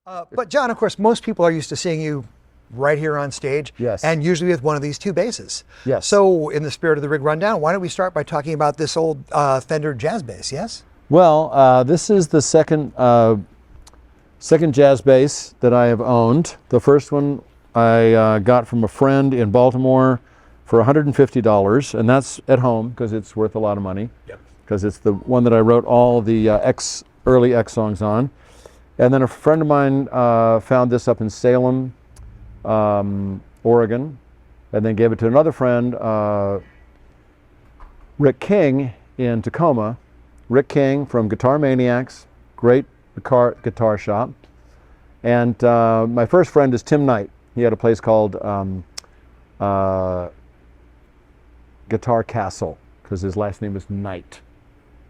But John, of course, most people are used to seeing you right here on stage. Yes. And usually with one of these two basses. Yes. So in the spirit of the rig rundown, why don't we start by talking about this old Fender jazz bass, yes? Well, this is the second jazz bass that I have owned. The first one I got from a friend in Baltimore for $150, and that's at home because it's worth a lot of money. Yep. Because it's the one that I wrote all the early X songs on. And then a friend of mine found this up in Salem, Oregon, and then gave it to another friend, Rick King in Tacoma. Rick King from Guitar Maniacs, great guitar shop. And my first friend is Tim Knight. He had a place called Guitar Castle, because his last name is Knight,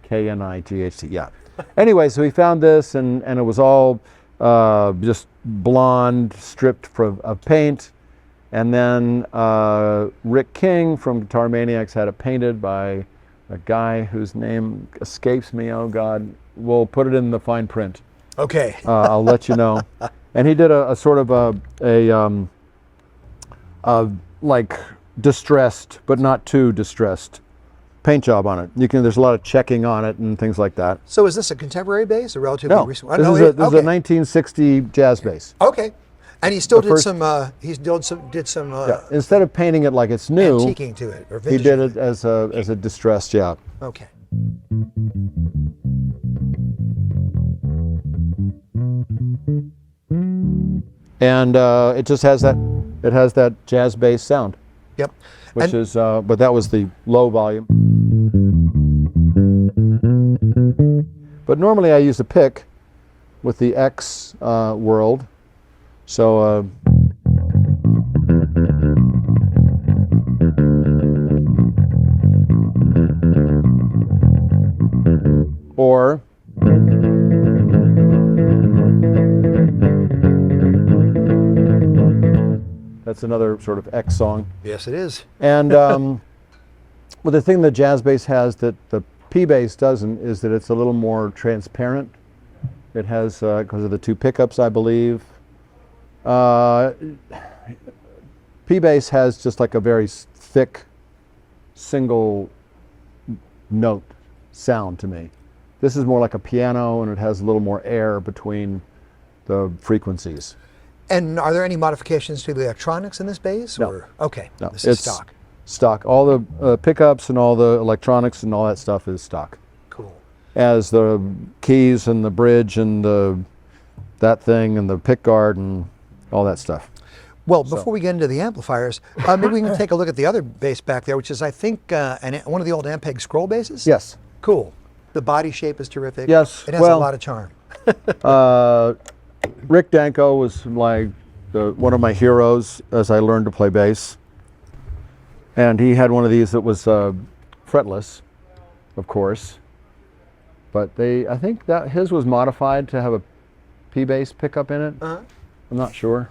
K-N-I-G-H-T, yeah. Anyway, so he found this, and it was all just blonde, stripped of paint. And then Rick King from Guitar Maniacs had it painted by a guy whose name escapes me, oh God. We'll put it in the fine print. Okay. I'll let you know. And he did a sort of like distressed, but not too distressed paint job on it. There's a lot of checking on it and things like that. So is this a contemporary bass, or relatively recent? This is a 1960 jazz bass. Okay. And he still did some. Yeah. Instead of painting it like it's new, antiquing to it, or he did it as a distressed job. Okay. And it just has that. It has that jazz bass sound. Yep. Which is, but that was the low volume. But normally I use a pick with the X world. So, or that's another sort of X song. Yes, it is. And well, the thing the jazz bass has that the P bass doesn't is that it's a little more transparent. It has, because of the two pickups, I believe. P bass has just like a very thick, single note sound to me. This is more like a piano, and it has a little more air between the frequencies. And are there any modifications to the electronics in this bass? No. Or? Okay, no, this is stock. Stock. All the pickups and all the electronics and all that stuff is stock. Cool. As the keys and the bridge and that thing and the pick guard and all that stuff. Well, before we get into the amplifiers, maybe we can take a look at the other bass back there, which is, I think, one of the old Ampeg scroll basses? Yes. Cool. The body shape is terrific. Yes. It has a lot of charm. Rick Danko was like one of my heroes as I learned to play bass. And he had one of these that was fretless, of course. But I think that his was modified to have a P bass pickup in it. I'm not sure.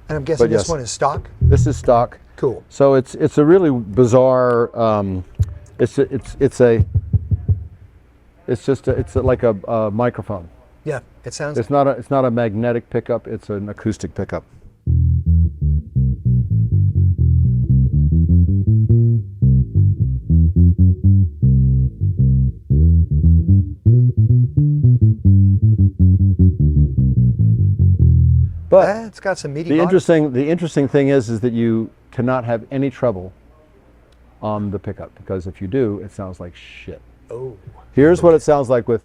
And I'm guessing this one is stock? This is stock. Cool. So it's a really bizarre. It's like a microphone. Yeah, it sounds. It's not a magnetic pickup. It's an acoustic pickup. But it's got some meaty the interesting thing is that you cannot have any treble on the pickup, because if you do, it sounds like shit. Oh. Here's what it sounds like with.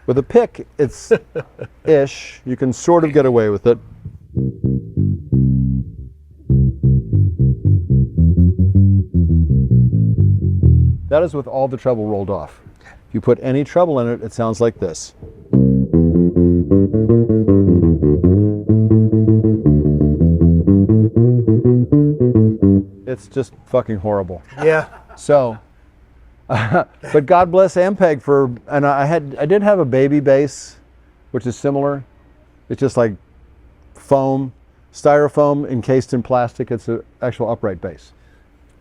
With a pick, it's ish. You can sort of get away with it. That is with all the treble rolled off. If you put any treble in it, it sounds like this. It's just fucking horrible. Yeah. So, but God bless Ampeg and I did have a baby bass, which is similar. It's just like foam, styrofoam encased in plastic. It's an actual upright bass.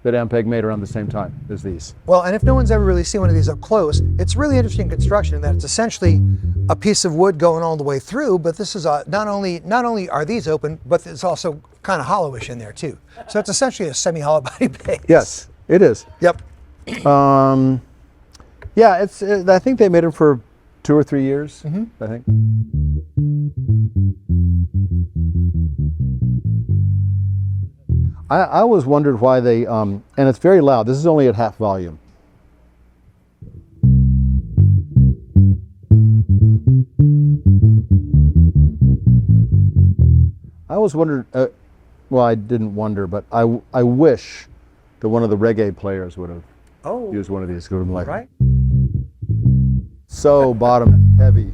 that Ampeg made around the same time as these. Well, and if no one's ever really seen one of these up close, it's really interesting construction in that it's essentially a piece of wood going all the way through, but this is not only are these open, but it's also kind of hollowish in there too. So it's essentially a semi-hollow body bass. Yes, it is. Yep. Yeah, I think they made them for 2 or 3 years, I think. I always wondered why they, and it's very loud. This is only at half volume. I always wondered, well, I didn't wonder, but I wish that one of the reggae players would have used one of these. Would have been like, right? so bottom heavy.